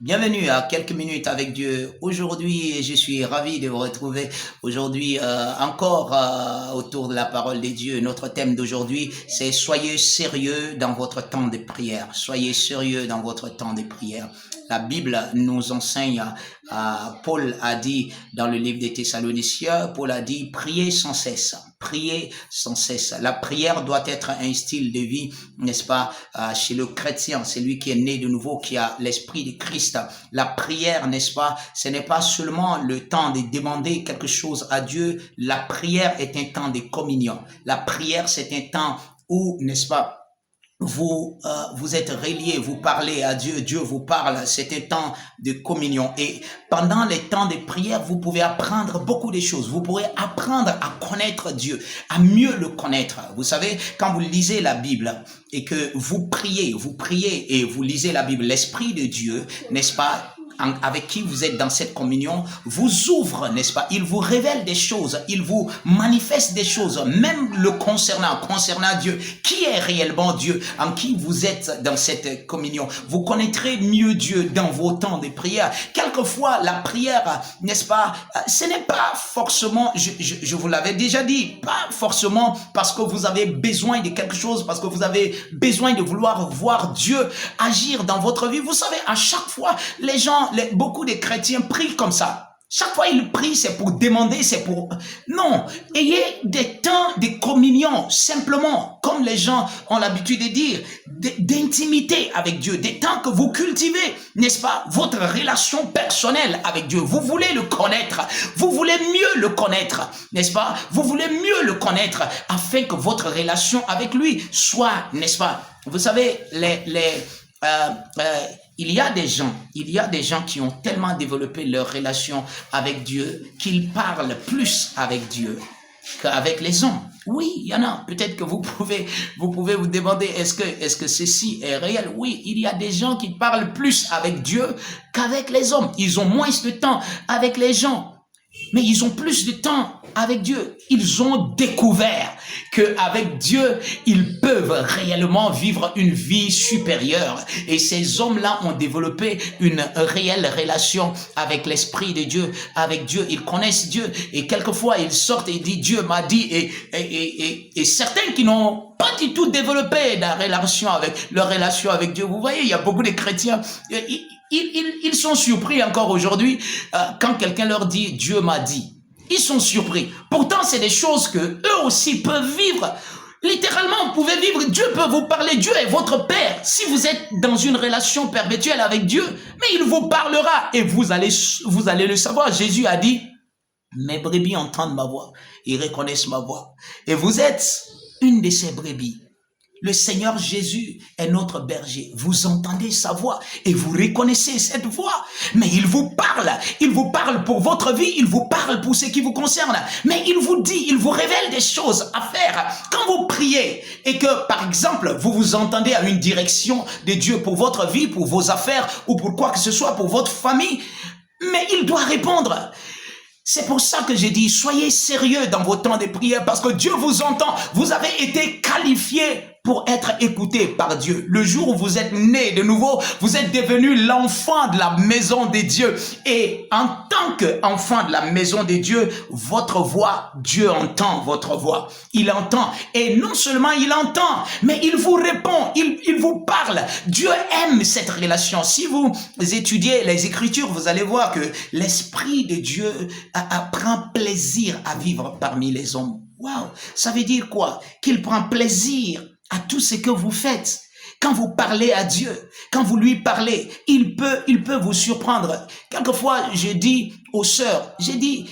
Bienvenue à quelques minutes avec Dieu. Aujourd'hui, je suis ravi de vous retrouver aujourd'hui encore autour de la parole de Dieu. Notre thème d'aujourd'hui, c'est soyez sérieux dans votre temps de prière. Soyez sérieux dans votre temps de prière. La Bible nous enseigne, Paul a dit dans le livre des Thessaloniciens, Paul a dit priez sans cesse. Prier sans cesse. La prière doit être un style de vie, n'est-ce pas, chez le chrétien, c'est lui qui est né de nouveau, qui a l'esprit de Christ. La prière, n'est-ce pas, ce n'est pas seulement le temps de demander quelque chose à Dieu. La prière est un temps de communion. La prière, c'est un temps où, n'est-ce pas, vous êtes reliés, vous parlez à Dieu, Dieu vous parle, c'est un temps de communion. Et pendant les temps de prière, vous pouvez apprendre beaucoup de choses. Vous pourrez apprendre à connaître Dieu, à mieux le connaître. Vous savez, quand vous lisez la Bible et que vous priez et vous lisez la Bible, l'Esprit de Dieu, n'est-ce pas, avec qui vous êtes dans cette communion, vous ouvre, n'est-ce pas? Il vous révèle des choses, il vous manifeste des choses, même le concernant Dieu. Qui est réellement Dieu en qui vous êtes dans cette communion? Vous connaîtrez mieux Dieu dans vos temps de prière. Quelquefois, la prière, n'est-ce pas? Ce n'est pas forcément, je vous l'avais déjà dit, pas forcément parce que vous avez besoin de quelque chose, parce que vous avez besoin de vouloir voir Dieu agir dans votre vie. Vous savez, à chaque fois, les gens, beaucoup de chrétiens prient comme ça. Chaque fois ils prient, c'est pour demander, c'est pour... Non, ayez des temps de communion, simplement, comme les gens ont l'habitude de dire, d'intimité avec Dieu, des temps que vous cultivez, n'est-ce pas, votre relation personnelle avec Dieu. Vous voulez le connaître, vous voulez mieux le connaître, n'est-ce pas? Vous voulez mieux le connaître afin que votre relation avec lui soit, n'est-ce pas? Vous savez, il y a des gens qui ont tellement développé leur relation avec Dieu qu'ils parlent plus avec Dieu qu'avec les hommes. Oui, il y en a. Peut-être que vous pouvez vous demander, est-ce que ceci est réel? Oui, il y a des gens qui parlent plus avec Dieu qu'avec les hommes. Ils ont moins de temps avec les gens, mais ils ont plus de temps avec Dieu. Ils ont découvert qu'avec Dieu, ils peuvent réellement vivre une vie supérieure. Et ces hommes-là ont développé une réelle relation avec l'Esprit de Dieu, avec Dieu. Ils connaissent Dieu. Et quelquefois, ils sortent et disent, Dieu m'a dit. Et certains qui n'ont pas du tout développé leur relation avec Dieu. Vous voyez, il y a beaucoup de chrétiens. Ils sont surpris encore aujourd'hui quand quelqu'un leur dit, Dieu m'a dit. Ils sont surpris. Pourtant, c'est des choses que eux aussi peuvent vivre. Littéralement, vous pouvez vivre. Dieu peut vous parler. Dieu est votre Père. Si vous êtes dans une relation perpétuelle avec Dieu, mais il vous parlera et vous allez le savoir. Jésus a dit, mes brebis entendent ma voix. Ils reconnaissent ma voix. Et vous êtes une de ces brebis. Le Seigneur Jésus est notre berger. Vous entendez sa voix et vous reconnaissez cette voix. Mais il vous parle pour votre vie, il vous parle pour ce qui vous concerne. Mais il vous dit, il vous révèle des choses à faire. Quand vous priez et que, par exemple, vous vous entendez à une direction de Dieu pour votre vie, pour vos affaires ou pour quoi que ce soit, pour votre famille, mais il doit répondre. C'est pour ça que j'ai dit, soyez sérieux dans vos temps de prière parce que Dieu vous entend. Vous avez été qualifié pour être écouté par Dieu. Le jour où vous êtes né de nouveau, vous êtes devenu l'enfant de la maison de Dieu. Et en tant qu'enfant de la maison de Dieu, votre voix, Dieu entend votre voix. Il entend. Et non seulement il entend, mais il vous répond, il vous parle. Dieu aime cette relation. Si vous étudiez les Écritures, vous allez voir que l'Esprit de Dieu prend plaisir à vivre parmi les hommes. Waouh! Ça veut dire quoi? Qu'il prend plaisir à tout ce que vous faites. Quand vous parlez à Dieu, quand vous lui parlez, il peut vous surprendre. Quelquefois, je dis aux sœurs, j'ai dit,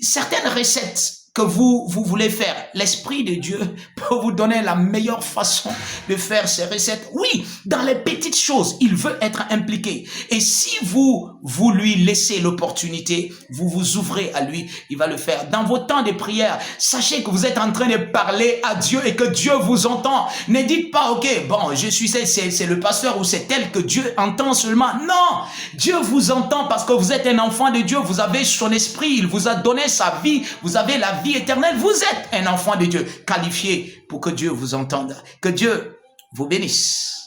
certaines recettes que vous voulez faire, l'Esprit de Dieu peut vous donner la meilleure façon de faire ces recettes. Oui, dans les petites choses, il veut être impliqué. Et si vous lui laissez l'opportunité, vous vous ouvrez à lui, il va le faire. Dans vos temps de prière, sachez que vous êtes en train de parler à Dieu et que Dieu vous entend. Ne dites pas, ok, bon, c'est le pasteur ou c'est tel que Dieu entend seulement. Non, Dieu vous entend parce que vous êtes un enfant de Dieu, vous avez son esprit, il vous a donné sa vie, vous avez la vie éternelle, vous êtes un enfant de Dieu, qualifié pour que Dieu vous entende. Que Dieu vous bénisse.